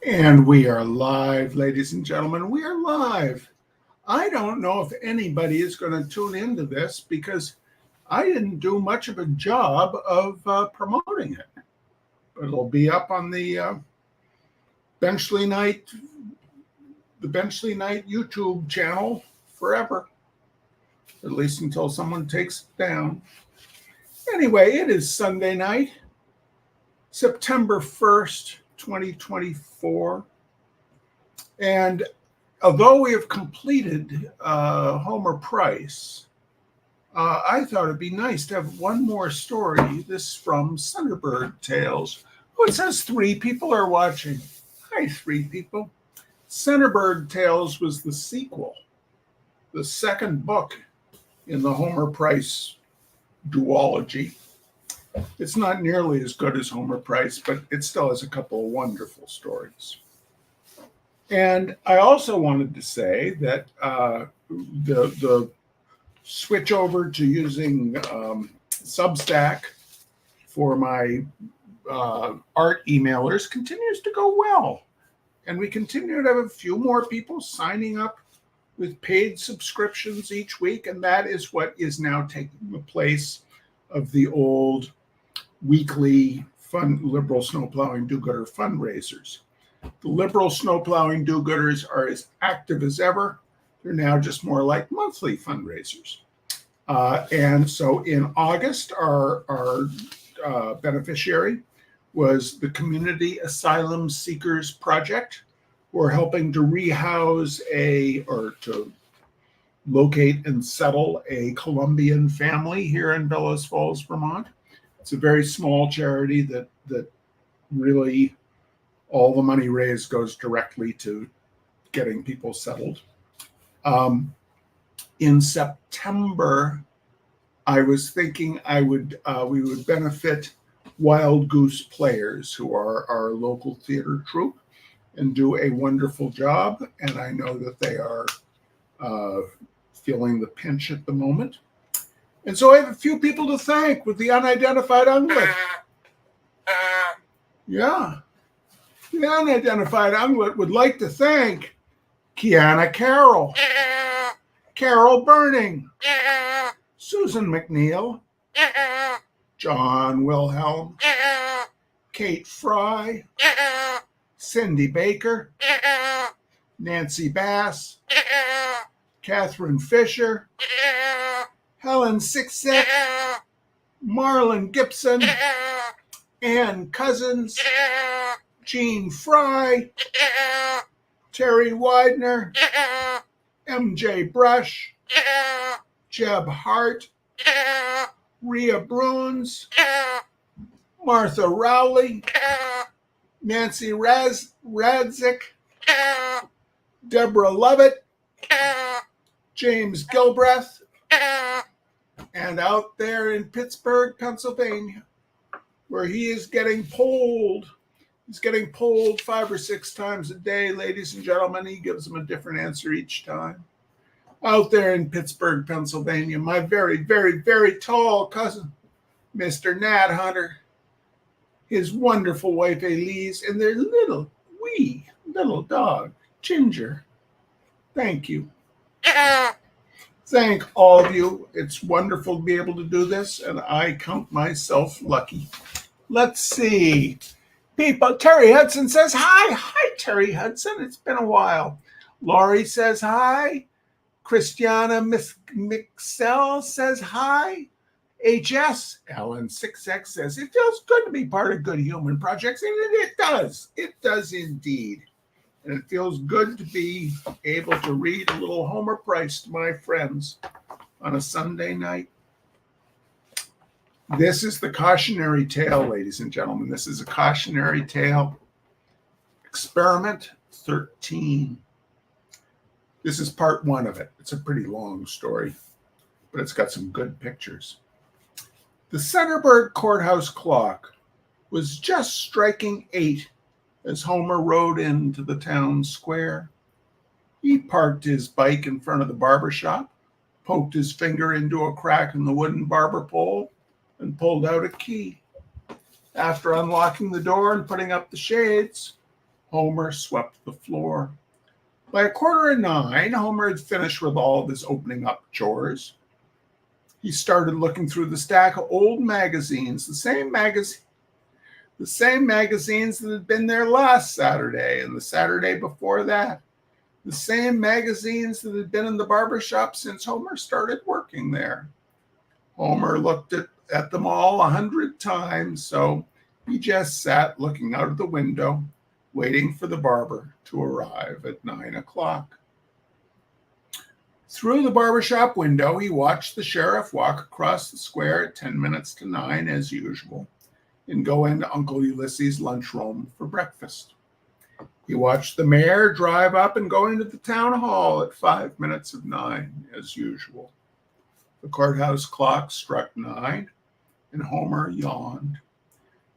And we are live, ladies and gentlemen. We are live. I don't know if anybody is going to tune into this because I didn't do much of a job of promoting it. But it'll be up on the Benchley Night YouTube channel forever, at least until someone takes it down. Anyway, it is Sunday night, September 1st, 2024. And although we have completed Homer Price, I thought it'd be nice to have one more story. This from CENTERBURG Tales. Oh, it says 3 people are watching. Hi, 3 people. CENTERBURG Tales was the sequel, the second book in the Homer Price duology. It's not nearly as good as Homer Price, but it still has a couple of wonderful stories. And I also wanted to say that the switch over to using Substack for my art emailers continues to go well. And we continue to have a few more people signing up with paid subscriptions each week. And that is what is now taking the place of the old weekly liberal snowplowing do-gooder fundraisers. The liberal snowplowing do-gooders are as active as ever. They're now just more like monthly fundraisers. And so in August, our beneficiary was the Community Asylum Seekers Project. We're helping to rehouse to locate and settle a Colombian family here in Bellows Falls, Vermont. It's a very small charity that really all the money raised goes directly to getting people settled. In September, I was thinking we would benefit Wild Goose Players, who are our local theater troupe, and do a wonderful job. And I know that they are feeling the pinch at the moment. And so I have a few people to thank with the unidentified unglet. Yeah. The unidentified unglet would like to thank Kiana Carroll, Carol Burning, Susan McNeil, John Wilhelm, Kate Fry, Cindy Baker, Nancy Bass, Catherine Fisher, Helen Siksek, Marlon Gibson, Ann Cousins, Jean Fry, Terry Widener, MJ Brush, Jeb Hart, Rhea Bruns, Martha Rowley, Nancy Radzik, Deborah Lovett, James Gilbreth, and out there in Pittsburgh, Pennsylvania, where he is getting polled. He's getting polled 5 or 6 times a day, ladies and gentlemen. He gives them a different answer each time. Out there in Pittsburgh, Pennsylvania, my very, very, very tall cousin, Mr. Nat Hunter, his wonderful wife, Elise, and their wee little dog, Ginger. Thank you. Thank all of you. It's wonderful to be able to do this, and I count myself lucky. Let's see. People, Terry Hudson says hi. Hi, Terry Hudson. It's been a while. Laurie says hi. Christiana Mixell says hi. HS Ellen 6X says it feels good to be part of Good Human Projects, and it does. It does indeed. And it feels good to be able to read a little Homer Price to my friends on a Sunday night. This is the cautionary tale, ladies and gentlemen. This is a cautionary tale. Experiment 13. This is part 1 of it. It's a pretty long story, but it's got some good pictures. The Centerburg courthouse clock was just striking 8 as Homer rode into the town square. He parked his bike in front of the barber shop, poked his finger into a crack in the wooden barber pole, and pulled out a key. After unlocking the door and putting up the shades, Homer swept the floor. By 9:15, Homer had finished with all of his opening up chores. He started looking through the stack of old magazines, the same magazines that had been there last Saturday and the Saturday before that. The same magazines that had been in the barber shop since Homer started working there. Homer looked at them all 100 times, so he just sat looking out of the window, waiting for the barber to arrive at 9 o'clock. Through the barbershop window, he watched the sheriff walk across the square at 10 minutes to 9, as usual, and go into Uncle Ulysses' lunchroom for breakfast. He watched the mayor drive up and go into the town hall at 5 minutes of 9, as usual. The courthouse clock struck 9, and Homer yawned.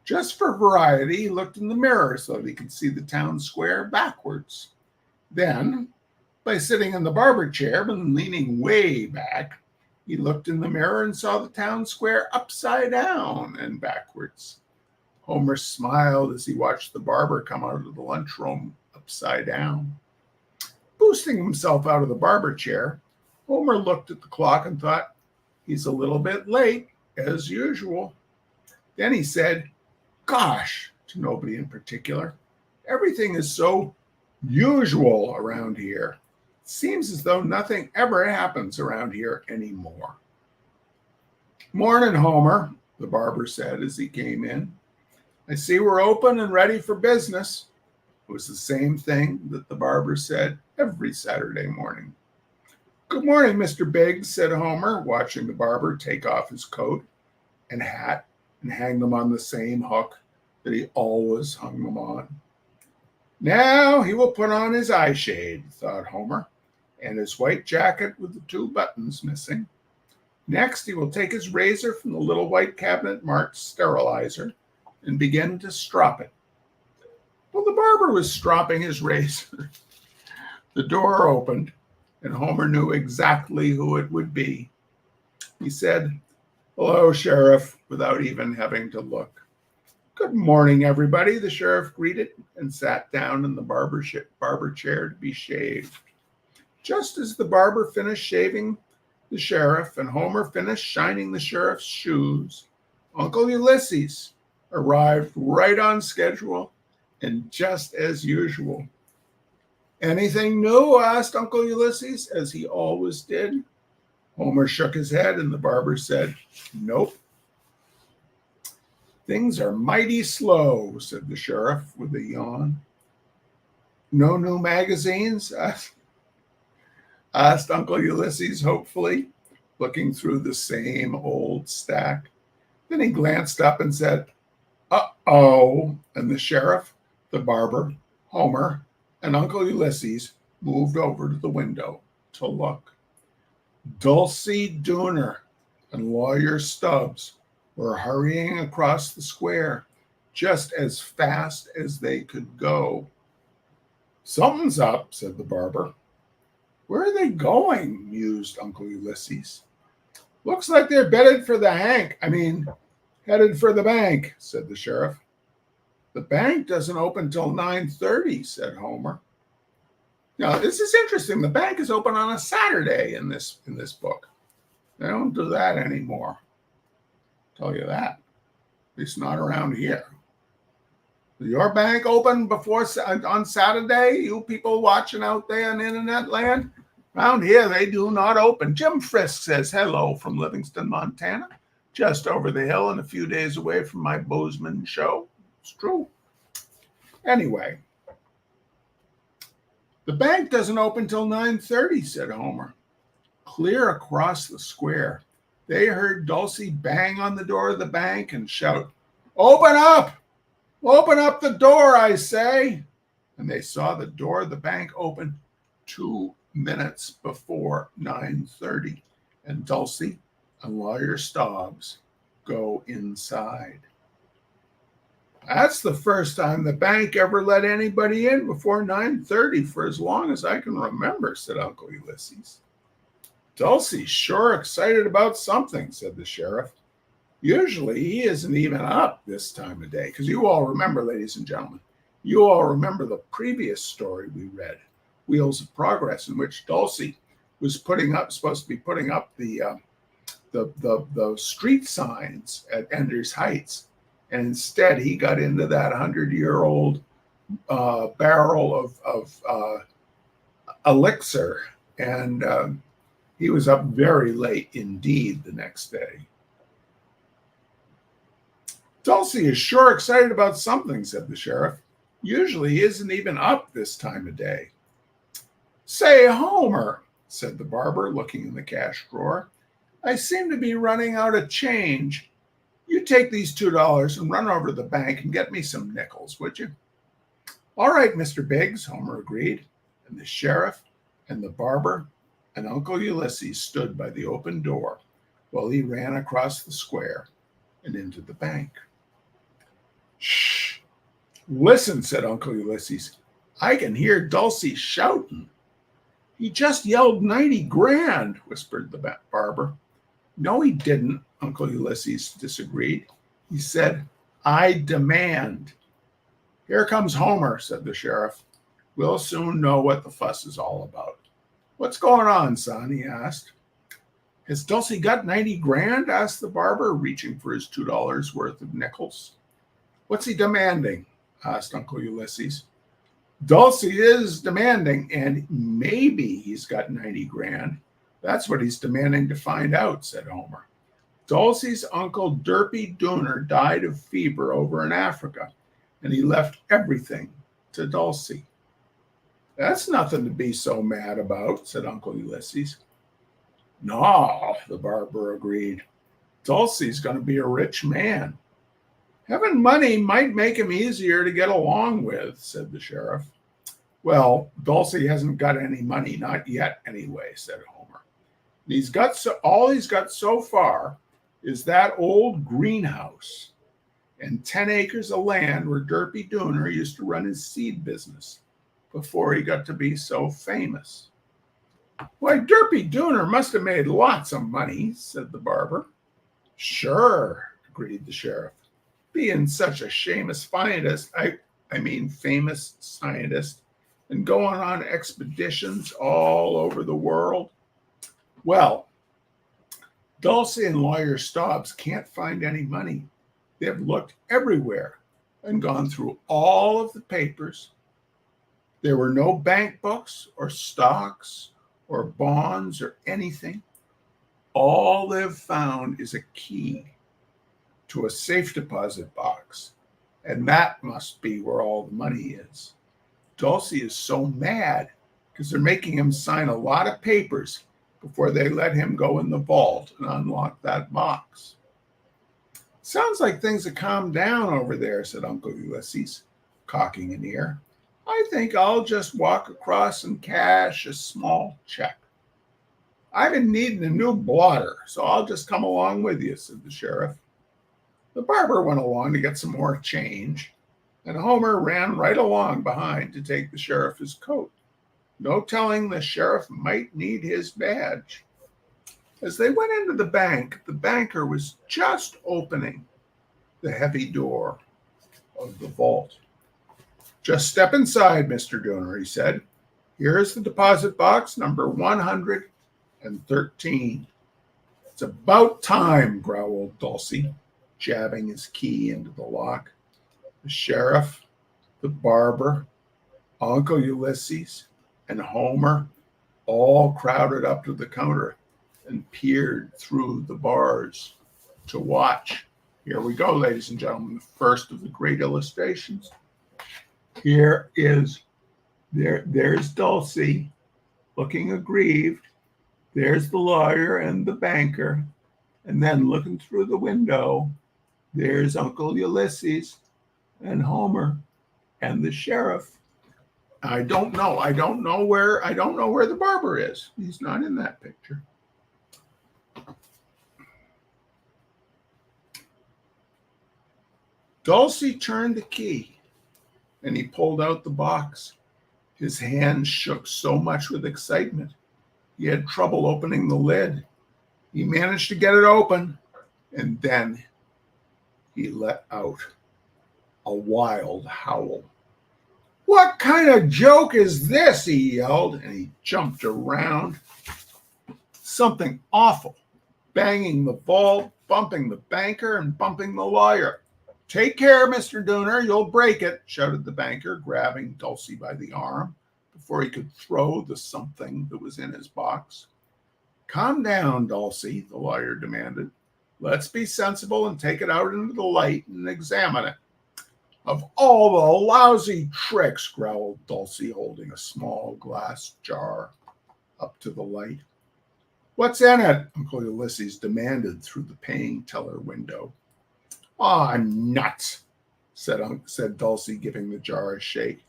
Just for variety, he looked in the mirror so that he could see the town square backwards. Then, by sitting in the barber chair and leaning way back, he looked in the mirror and saw the town square upside down and backwards. Homer smiled as he watched the barber come out of the lunchroom upside down. Boosting himself out of the barber chair, Homer looked at the clock and thought, he's a little bit late, as usual. Then he said, "Gosh," to nobody in particular. "Everything is so usual around here. It seems as though nothing ever happens around here anymore." "Morning, Homer," the barber said as he came in. "I see we're open and ready for business." It was the same thing that the barber said every Saturday morning. "Good morning, Mr. Biggs," said Homer, watching the barber take off his coat and hat and hang them on the same hook that he always hung them on. "Now he will put on his eye shade," thought Homer, "and his white jacket with the 2 buttons missing. Next, he will take his razor from the little white cabinet marked sterilizer and begin to strop it." Well, the barber was stropping his razor. The door opened, and Homer knew exactly who it would be. He said, "Hello, Sheriff," without even having to look. "Good morning, everybody," the sheriff greeted and sat down in the barber chair to be shaved. Just as the barber finished shaving the sheriff and Homer finished shining the sheriff's shoes, Uncle Ulysses arrived right on schedule and just as usual. "Anything new?" asked Uncle Ulysses, as he always did. Homer shook his head, and the barber said, "Nope." "Things are mighty slow," said the sheriff with a yawn. "No new magazines?" asked Uncle Ulysses hopefully, looking through the same old stack. Then he glanced up and said, "Uh-oh," and the sheriff, the barber, Homer, and Uncle Ulysses moved over to the window to look. Dulcie Dooner and Lawyer Stubbs were hurrying across the square just as fast as they could go. "Something's up," said the barber. "Where are they going?" mused Uncle Ulysses. "Looks like they're headed for the bank," said the sheriff. "The bank doesn't open till 9:30, said Homer. Now, this is interesting. The bank is open on a Saturday in this book. They don't do that anymore. I'll tell you that. At least not around here. Is your bank open on Saturday? You people watching out there in internet land? Around here, they do not open. Jim Frisk says hello from Livingston, Montana, just over the hill and a few days away from my Bozeman show. It's true. Anyway, the bank doesn't open till 9:30, said Homer. Clear across the square, they heard Dulcie bang on the door of the bank and shout, "Open up! Open up the door, I say!" And they saw the door of the bank open 2 minutes before 9:30, and Dulcie and Lawyer Stubbs go inside. That's the first time the bank ever let anybody in before 9:30 for as long as I can remember, said Uncle Ulysses. Dulcie's sure excited about something, said the sheriff. Usually he isn't even up this time of day, because you all remember, ladies and gentlemen, You all remember the previous story we read, Wheels of Progress, in which Dulcie was supposed to be putting up the street signs at Ender's Heights, and instead he got into that 100-year-old barrel of elixir, and he was up very late indeed the next day. Dulcie is sure excited about something, said the sheriff. Usually he isn't even up this time of day. Say, Homer, said the barber, looking in the cash drawer, I seem to be running out of change. You take these $2 and run over to the bank and get me some nickels, would you? All right, Mr. Biggs, Homer agreed, and the sheriff and the barber and Uncle Ulysses stood by the open door while he ran across the square and into the bank. Shh! Listen, said Uncle Ulysses. I can hear Dulcie shouting. He just yelled 90 grand, whispered the barber. No, he didn't, Uncle Ulysses disagreed. He said, I demand. Here comes Homer, said the sheriff. We'll soon know what the fuss is all about. What's going on, son? He asked. Has Dulcie got 90 grand? Asked the barber, reaching for his $2 worth of nickels. What's he demanding? Asked Uncle Ulysses. Dulcie is demanding, and maybe he's got 90 grand. That's what he's demanding to find out, said Homer. Dulcie's uncle Derpy Dooner died of fever over in Africa, and he left everything to Dulcie. That's nothing to be so mad about, said Uncle Ulysses. No, the barber agreed. Dulcie's going to be a rich man. Having money might make him easier to get along with, said the sheriff. Well, Dulcie hasn't got any money, not yet anyway, said Homer. All he's got so far is that old greenhouse and 10 acres of land where Derpy Dooner used to run his seed business before he got to be so famous. Why, Derpy Dooner must have made lots of money, said the barber. Sure, agreed the sheriff. Being such a famous scientist, and going on expeditions all over the world. Well, Dulcie and Lawyer Stobbs can't find any money. They've looked everywhere and gone through all of the papers. There were no bank books or stocks or bonds or anything. All they've found is a key to a safe deposit box, and that must be where all the money is. Dulcie is so mad because they're making him sign a lot of papers before they let him go in the vault and unlock that box. Sounds like things have calmed down over there, said Uncle Ulysses, cocking an ear. I think I'll just walk across and cash a small check. I've been needing a new blotter, so I'll just come along with you, said the sheriff. The barber went along to get some more change, and Homer ran right along behind to take the sheriff his coat. No telling the sheriff might need his badge. As they went into the bank, the banker was just opening the heavy door of the vault. Just step inside, Mr. Dooner, he said. Here's the deposit box, number 113. It's about time, growled Dulcie, jabbing his key into the lock. The sheriff, the barber, Uncle Ulysses, and Homer all crowded up to the counter and peered through the bars to watch. Here we go, ladies and gentlemen, the first of the great illustrations. There's Dulcie looking aggrieved. There's the lawyer and the banker. And then looking through the window, there's Uncle Ulysses and Homer and the sheriff. I don't know where the barber is. He's not in that picture. Dulcie turned the key and he pulled out the box. His hand shook so much with excitement, he had trouble opening the lid. He managed to get it open, and then he let out a wild howl. "What kind of joke is this?" he yelled, and he jumped around. "Something awful. Banging the vault, bumping the banker, and bumping the lawyer." "Take care, Mr. Dooner, you'll break it," shouted the banker, grabbing Dulcie by the arm before he could throw the something that was in his box. "Calm down, Dulcie," the lawyer demanded. "Let's be sensible and take it out into the light and examine it." "Of all the lousy tricks," growled Dulcie, holding a small glass jar up to the light. "What's in it?" Uncle Ulysses demanded through the paying teller window. "Aw, nuts," said Dulcie, giving the jar a shake.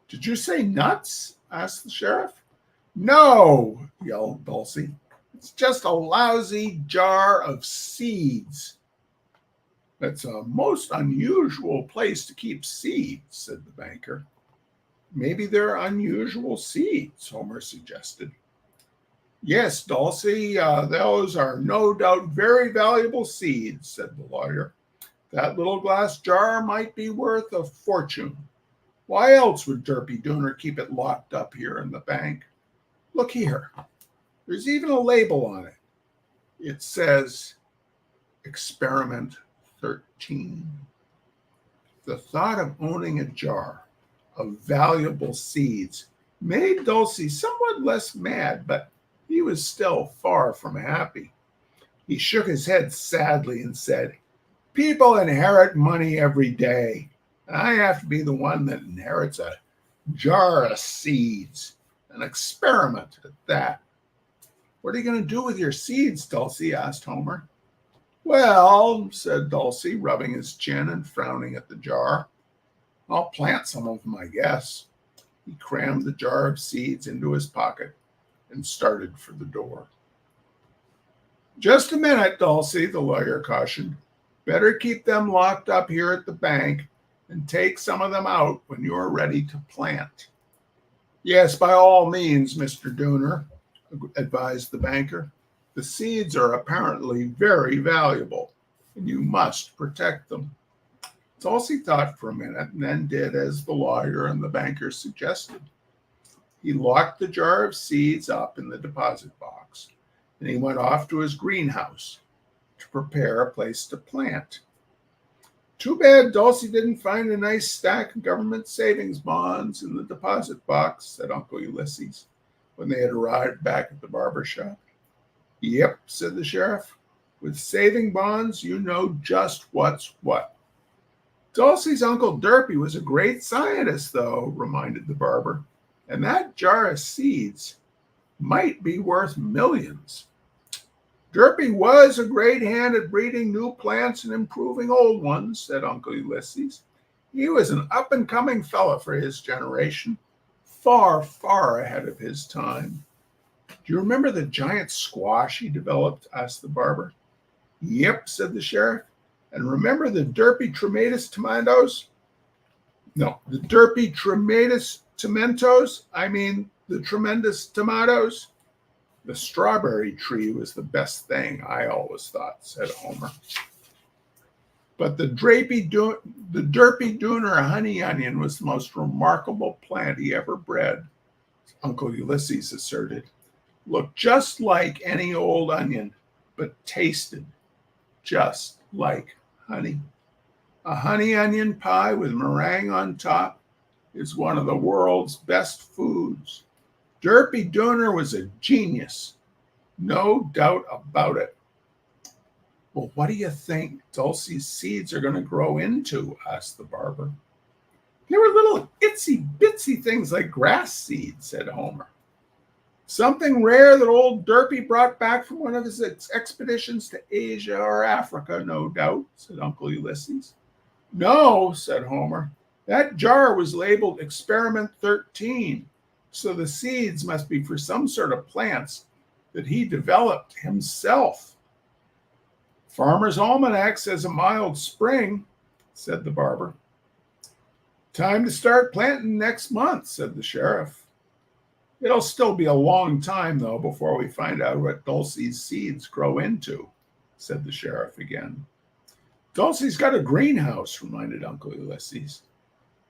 "Did you say nuts?" asked the sheriff. "No," yelled Dulcie. "It's just a lousy jar of seeds." "That's a most unusual place to keep seeds," said the banker. "Maybe they're unusual seeds," Homer suggested. "Yes, Dulcie, those are no doubt very valuable seeds," said the lawyer. "That little glass jar might be worth a fortune. Why else would Derpy Dooner keep it locked up here in the bank? Look here. There's even a label on it. It says Experiment 13. The thought of owning a jar of valuable seeds made Dulcie somewhat less mad, but he was still far from happy. He shook his head sadly and said, "People inherit money every day. I have to be the one that inherits a jar of seeds, an experiment at that." "What are you going to do with your seeds, Dulcie?" asked Homer. "Well," said Dulcie, rubbing his chin and frowning at the jar, "I'll plant some of them, I guess." He crammed the jar of seeds into his pocket and started for the door. "Just a minute, Dulcie," the lawyer cautioned. "Better keep them locked up here at the bank and take some of them out when you are ready to plant." "Yes, by all means, Mr. Dooner," advised the banker. "The seeds are apparently very valuable, and you must protect them." Dulcie thought for a minute and then did as the lawyer and the banker suggested. He locked the jar of seeds up in the deposit box, and he went off to his greenhouse to prepare a place to plant. "Too bad Dulcie didn't find a nice stack of government savings bonds in the deposit box," said Uncle Ulysses, when they had arrived back at the barber shop. "Yep," said the sheriff. "With saving bonds, you know just what's what." "Dulcie's Uncle Derpy was a great scientist, though," reminded the barber. "And that jar of seeds might be worth millions." "Derpy was a great hand at breeding new plants and improving old ones," said Uncle Ulysses. "He was an up-and-coming fellow for his generation, far, far ahead of his time." "Do you remember the giant squash he developed?" asked the barber. "Yep," said the sheriff. "And remember the Derpy trematus tomatoes?" "No, the Derpy trematus tomentos? I mean, the tremendous tomatoes?" "The strawberry tree was the best thing, I always thought," said Homer. "But the Derpy Dooner honey onion was the most remarkable plant he ever bred," Uncle Ulysses asserted. "Looked just like any old onion, but tasted just like honey. A honey onion pie with meringue on top is one of the world's best foods. Derpy Dooner was a genius, no doubt about it." "Well, what do you think Dulcie's seeds are going to grow into?" asked the barber. "They were little itsy-bitsy things like grass seeds," said Homer. "Something rare that old Derpy brought back from one of his expeditions to Asia or Africa, no doubt," said Uncle Ulysses. "No," said Homer. "That jar was labeled Experiment 13, so the seeds must be for some sort of plants that he developed himself." "Farmer's Almanac says a mild spring," said the barber. "Time to start planting next month," said the sheriff. "It'll still be a long time, though, before we find out what Dulcie's seeds grow into," said the sheriff again. "Dulcie's got a greenhouse," reminded Uncle Ulysses.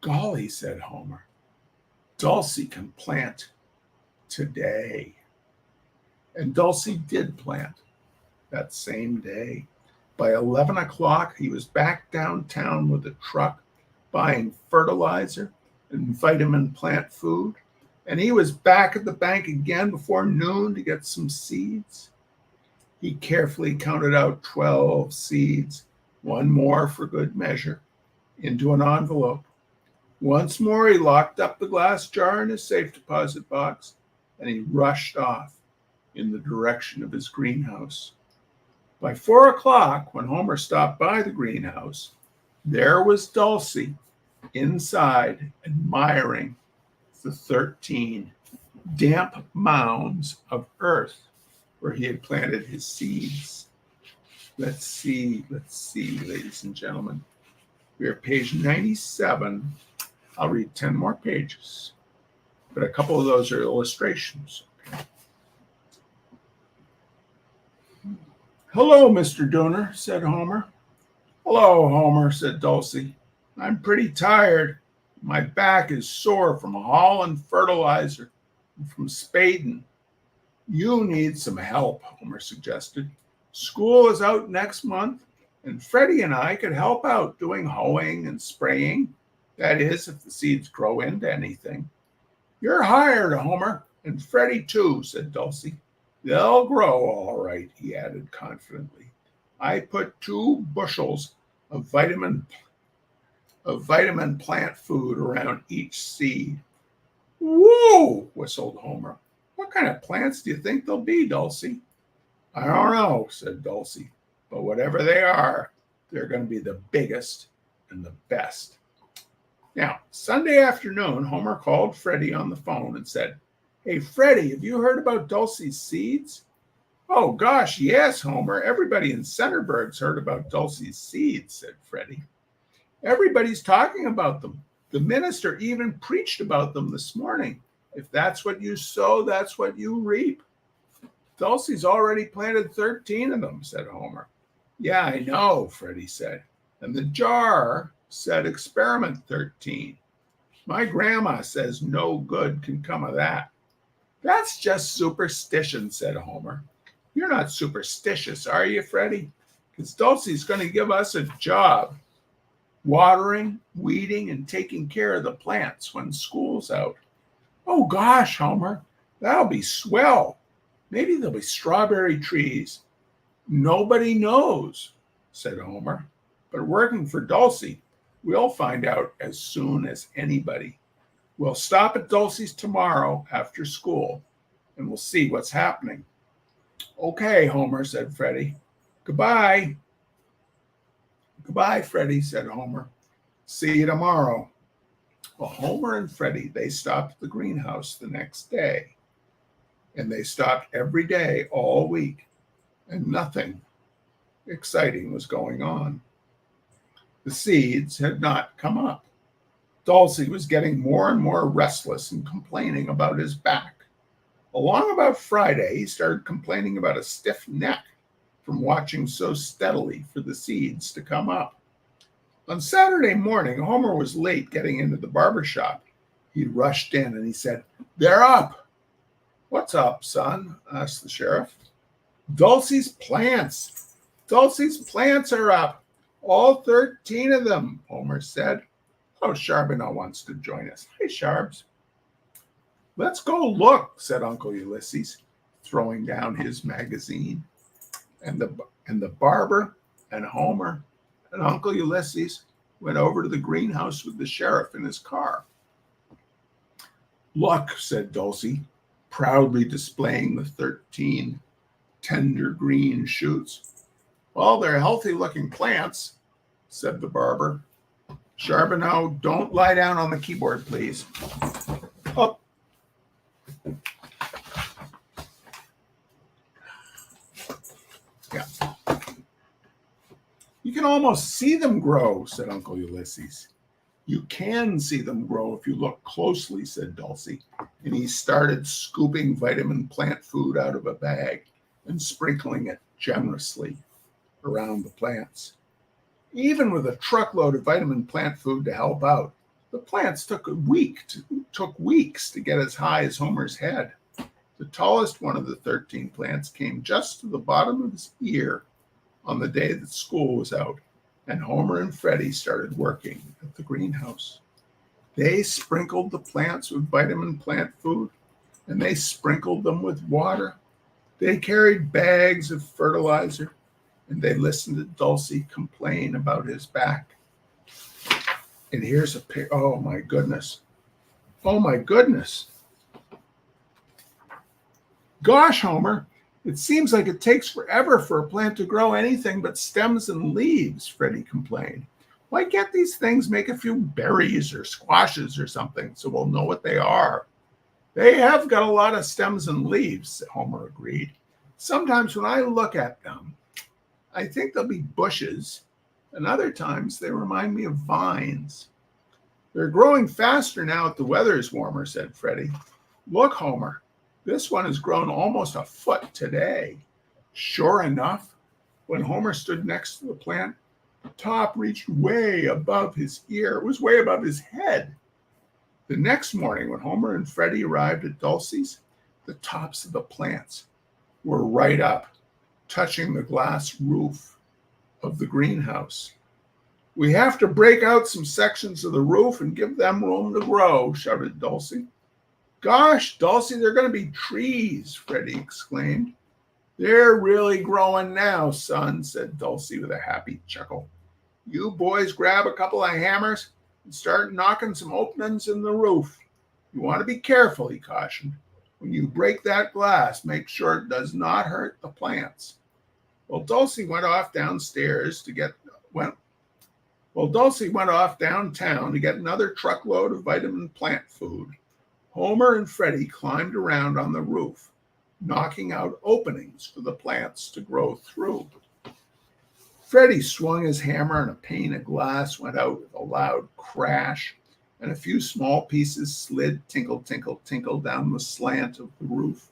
"Golly," said Homer, Dulcie can plant today. And Dulcie did plant that same day. By 11 o'clock, he was back downtown with a truck buying fertilizer and vitamin plant food. And he was back at the bank again before noon to get some seeds. He carefully counted out 12 seeds, one more for good measure, into an envelope. Once more, he locked up the glass jar in his safe deposit box, and he rushed off in the direction of his greenhouse. By 4 o'clock, when Homer stopped by the greenhouse, there was Dulcie inside, admiring the 13 damp mounds of earth where he had planted his seeds. Let's see, ladies and gentlemen. We are page 97. I'll read 10 more pages, but a couple of those are illustrations. Okay. Hello, Mr. Dooner, said Homer. Hello, Homer, said Dulcie. I'm pretty tired. My back is sore from hauling fertilizer and from spading. You need some help, Homer suggested. School is out next month, and Freddie and I could help out doing hoeing and spraying. That is, if the seeds grow into anything. You're hired, Homer, and Freddie too, said Dulcie. They'll grow all right, he added confidently. I put 2 bushels of vitamin plant food around each seed. Whoa, whistled Homer. What kind of plants do you think they'll be, Dulcie? I don't know, said Dulcie, but whatever they are, they're going to be the biggest and the best. Now, Sunday afternoon, Homer called Freddie on the phone and said, Hey, Freddie, have you heard about Dulcie's seeds? Oh, gosh, yes, Homer. Everybody in Centerburg's heard about Dulcie's seeds, said Freddie. Everybody's talking about them. The minister even preached about them this morning. If that's what you sow, that's what you reap. Dulcie's already planted 13 of them, said Homer. Yeah, I know, Freddie said. And the jar said experiment 13. My grandma says no good can come of that. That's just superstition, said Homer. You're not superstitious, are you, Freddie? Because Dulcie's going to give us a job, watering, weeding, and taking care of the plants when school's out. Oh, gosh, Homer, that'll be swell. Maybe there'll be strawberry trees. Nobody knows, said Homer. But working for Dulcie, we'll find out as soon as anybody. We'll stop at Dulcie's tomorrow after school, and we'll see what's happening. Okay, Homer, said Freddie. Goodbye. Goodbye, Freddie, said Homer. See you tomorrow. Well, Homer and Freddie, they stopped at the greenhouse the next day. And they stopped every day all week, and nothing exciting was going on. The seeds had not come up. Dulcie was getting more and more restless and complaining about his back. Along about Friday, he started complaining about a stiff neck from watching so steadily for the seeds to come up. On Saturday morning, Homer was late getting into the barber shop. He rushed in and he said, They're up. What's up, son? Asked the sheriff. Dulcie's plants. Dulcie's plants are up. All 13 of them, Homer said. Oh, Charbonneau wants to join us. Hey, Charbs. Let's go look, said Uncle Ulysses, throwing down his magazine. And the barber and Homer and Uncle Ulysses went over to the greenhouse with the sheriff in his car. Look, said Dulcie, proudly displaying the 13 tender green shoots. Well, they're healthy-looking plants, said the barber. Charbonneau, don't lie down on the keyboard, please. Up. Yeah. You can almost see them grow, said Uncle Ulysses. You can see them grow if you look closely, said Dulcie, and he started scooping vitamin plant food out of a bag and sprinkling it generously around the plants. Even with a truckload of vitamin plant food to help out, The plants took weeks to get as high as Homer's head. The tallest one of the 13 plants came just to the bottom of his ear on the day that school was out, and Homer and Freddie started working at the greenhouse. They sprinkled the plants with vitamin plant food, and they sprinkled them with water. They carried bags of fertilizer, and they listened to Dulcie complain about his back. And here's a picture. Oh my goodness. Oh my goodness. Gosh, Homer, it seems like it takes forever for a plant to grow anything but stems and leaves, Freddie complained. Why can't these things make a few berries or squashes or something so we'll know what they are? They have got a lot of stems and leaves, Homer agreed. Sometimes when I look at them, I think they'll be bushes, and other times they remind me of vines. They're growing faster now that the weather is warmer, said Freddie. Look, Homer, this one has grown almost a foot today. Sure enough, when Homer stood next to the plant, the top reached way above his ear. It was way above his head. The next morning, when Homer and Freddie arrived at Dulcie's, the tops of the plants were right up, touching the glass roof of the greenhouse. We have to break out some sections of the roof and give them room to grow, shouted Dulcie. Gosh, Dulcie, they're going to be trees, Freddie exclaimed. They're really growing now, son, said Dulcie with a happy chuckle. You boys grab a couple of hammers and start knocking some openings in the roof. You want to be careful, he cautioned. When you break that glass, make sure it does not hurt the plants. Well, Dulcie went off downtown to get another truckload of vitamin plant food. Homer and Freddie climbed around on the roof, knocking out openings for the plants to grow through. Freddie swung his hammer and a pane of glass went out with a loud crash, and a few small pieces slid tinkle, tinkle, tinkle down the slant of the roof.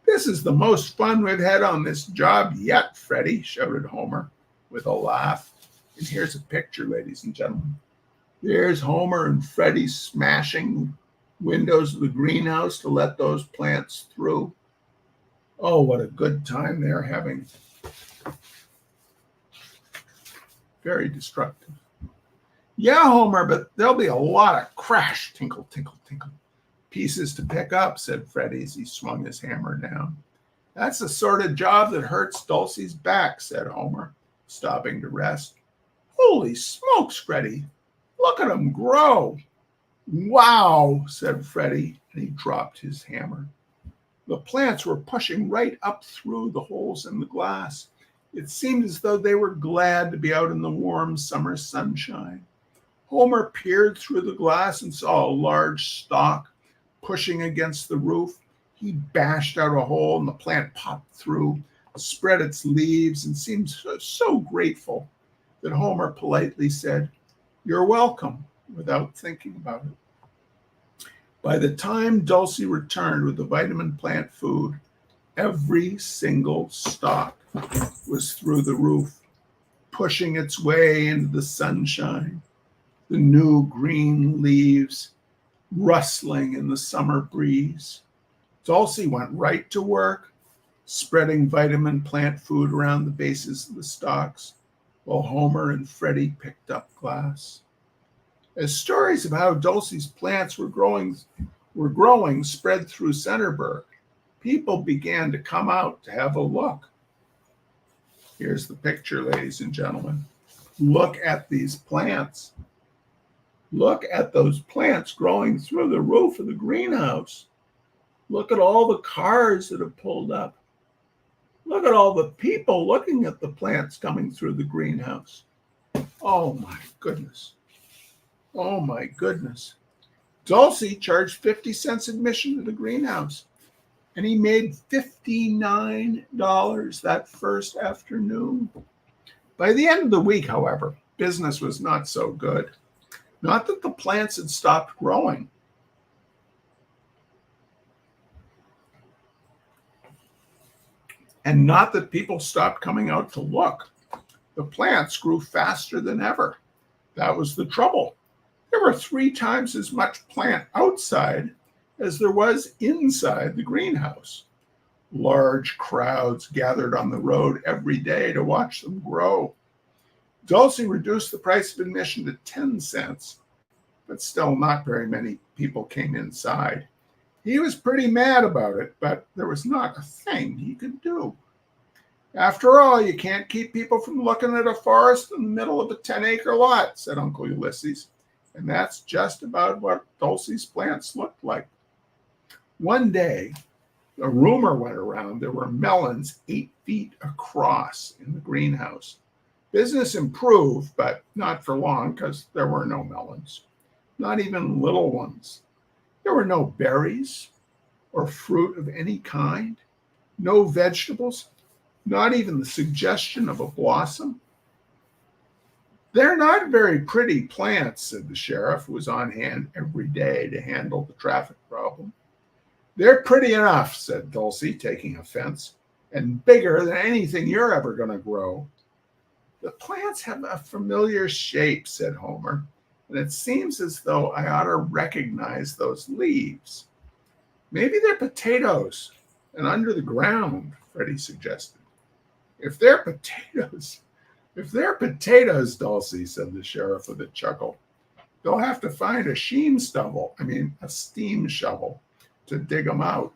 This is the most fun we've had on this job yet, Freddie, shouted Homer with a laugh. And here's a picture, ladies and gentlemen. There's Homer and Freddie smashing windows of the greenhouse to let those plants through. Oh, what a good time they're having. Very destructive. Yeah, Homer, but there'll be a lot of crash, tinkle, tinkle, tinkle pieces to pick up, said Freddie as he swung his hammer down. That's the sort of job that hurts Dulcie's back, said Homer, stopping to rest. Holy smokes, Freddie. Look at them grow. Wow, said Freddie, and he dropped his hammer. The plants were pushing right up through the holes in the glass. It seemed as though they were glad to be out in the warm summer sunshine. Homer peered through the glass and saw a large stalk pushing against the roof. He bashed out a hole and the plant popped through, spread its leaves, and seemed so grateful that Homer politely said, "You're welcome," without thinking about it. By the time Dulcie returned with the vitamin plant food, every single stalk was through the roof, pushing its way into the sunshine, the new green leaves rustling in the summer breeze. Dulcie went right to work, spreading vitamin plant food around the bases of the stalks, while Homer and Freddie picked up glass. As stories of how Dulcie's plants were growing spread through Centerburg, people began to come out to have a look. Here's the picture, ladies and gentlemen. Look at these plants. Look at those plants growing through the roof of the greenhouse. Look at all the cars that have pulled up. Look at all the people looking at the plants coming through the greenhouse. Oh my goodness. Oh my goodness. Dulcie charged 50 cents admission to the greenhouse, and he made $59 that first afternoon. By the end of the week, however, business was not so good. Not that the plants had stopped growing. And not that people stopped coming out to look. The plants grew faster than ever. That was the trouble. There were 3 times as much plant outside as there was inside the greenhouse. Large crowds gathered on the road every day to watch them grow. Dulcie reduced the price of admission to 10 cents, but still not very many people came inside. He was pretty mad about it, but there was not a thing he could do. After all, you can't keep people from looking at a forest in the middle of a 10-acre lot, said Uncle Ulysses. And that's just about what Dulcie's plants looked like. One day, a rumor went around there were melons 8 feet across in the greenhouse. Business improved, but not for long because there were no melons, not even little ones. There were no berries or fruit of any kind, no vegetables, not even the suggestion of a blossom. They're not very pretty plants, said the sheriff, who was on hand every day to handle the traffic problem. They're pretty enough, said Dulcie, taking offense, and bigger than anything you're ever going to grow. The plants have a familiar shape, said Homer, and it seems as though I ought to recognize those leaves. Maybe they're potatoes and under the ground, Freddie suggested. If they're potatoes, Dulcie, said the sheriff with a chuckle, they'll have to find a steam shovel to dig them out.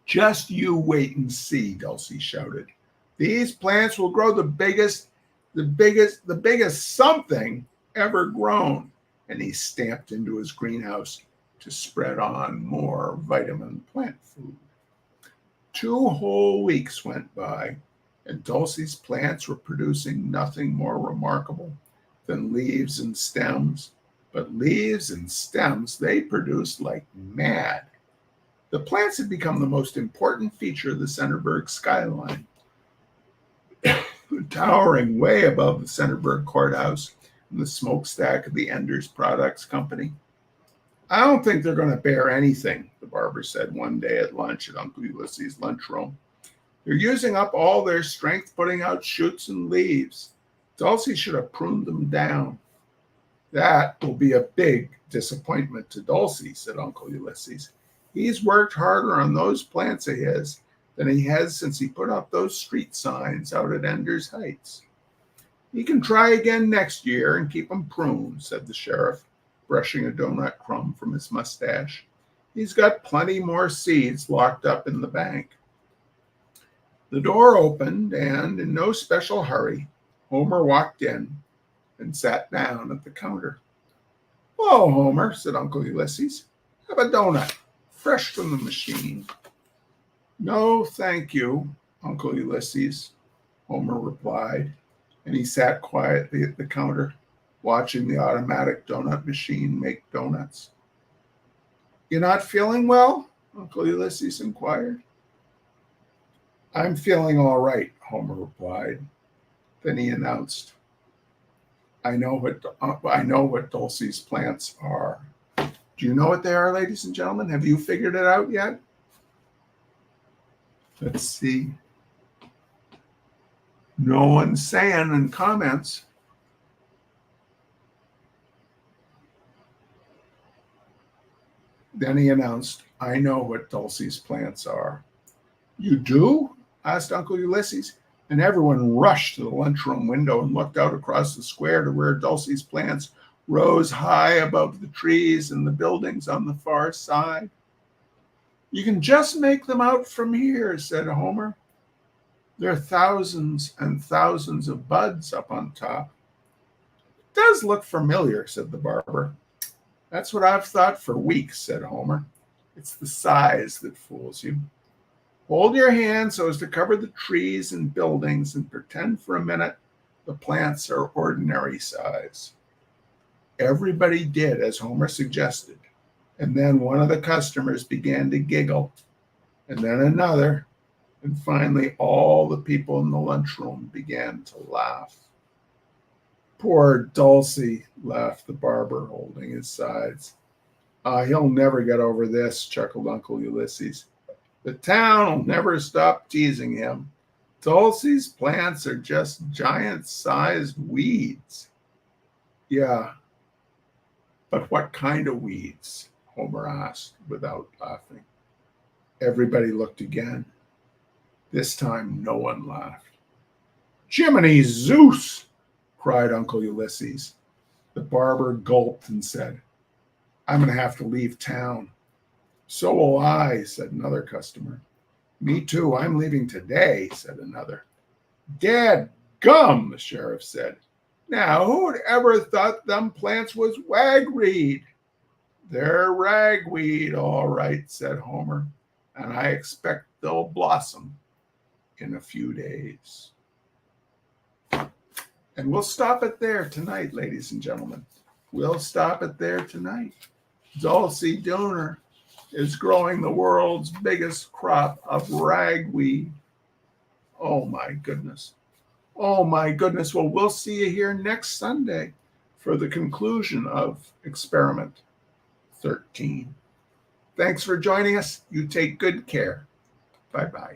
Just you wait and see, Dulcie shouted. These plants will grow the biggest something ever grown. And he stamped into his greenhouse to spread on more vitamin plant food. 2 whole weeks went by, and Dulcie's plants were producing nothing more remarkable than leaves and stems. But leaves and stems they produced like mad. The plants had become the most important feature of the Centerburg skyline. Towering way above the Centerburg courthouse and the smokestack of the Enders Products Company. I don't think they're going to bear anything, the barber said one day at lunch at Uncle Ulysses' lunchroom. They're using up all their strength putting out shoots and leaves. Dulcie should have pruned them down. That will be a big disappointment to Dulcie, said Uncle Ulysses. He's worked harder on those plants of his than he has since he put up those street signs out at Enders Heights. He can try again next year and keep them pruned, said the sheriff, brushing a donut crumb from his mustache. He's got plenty more seeds locked up in the bank. The door opened, and in no special hurry, Homer walked in and sat down at the counter. Hello, Homer, said Uncle Ulysses. Have a donut, fresh from the machine. No, thank you, Uncle Ulysses, Homer replied, and he sat quietly at the counter, watching the automatic donut machine make donuts. You're not feeling well? Uncle Ulysses inquired. I'm feeling all right, Homer replied. Then he announced, I know what Dulcie's plants are. Do you know what they are, ladies and gentlemen? Have you figured it out yet? Let's see. No one's saying in comments. Then he announced, I know what Dulcie's plants are. You do? Asked Uncle Ulysses, and everyone rushed to the lunchroom window and looked out across the square to where Dulcie's plants rose high above the trees and the buildings on the far side. You can just make them out from here, said Homer. There are thousands and thousands of buds up on top. It does look familiar, said the barber. That's what I've thought for weeks, said Homer. It's the size that fools you. Hold your hand so as to cover the trees and buildings and pretend for a minute the plants are ordinary size. Everybody did as Homer suggested, and then one of the customers began to giggle, and then another, and finally all the people in the lunchroom began to laugh. Poor Dulcie, laughed the barber, holding his sides. He'll never get over this, chuckled Uncle Ulysses. The town will never stop teasing him. Dulcie's plants are just giant-sized weeds. Yeah, But what kind of weeds? Homer asked without laughing. Everybody looked again. This time no one laughed. Jiminy Zeus! Cried Uncle Ulysses. The barber gulped and said, I'm going to have to leave town. So will I, said another customer. Me too, I'm leaving today, said another. Dad gum, the sheriff said. Now, who'd ever thought them plants was wagweed? They're ragweed, all right, said Homer, and I expect they'll blossom in a few days. And we'll stop it there tonight, ladies and gentlemen. We'll stop it there tonight. Dulcie Dooner is growing the world's biggest crop of ragweed. Oh, my goodness. Oh, my goodness. Well, we'll see you here next Sunday for the conclusion of Experiment 13. Thanks for joining us. You take good care. Bye-bye.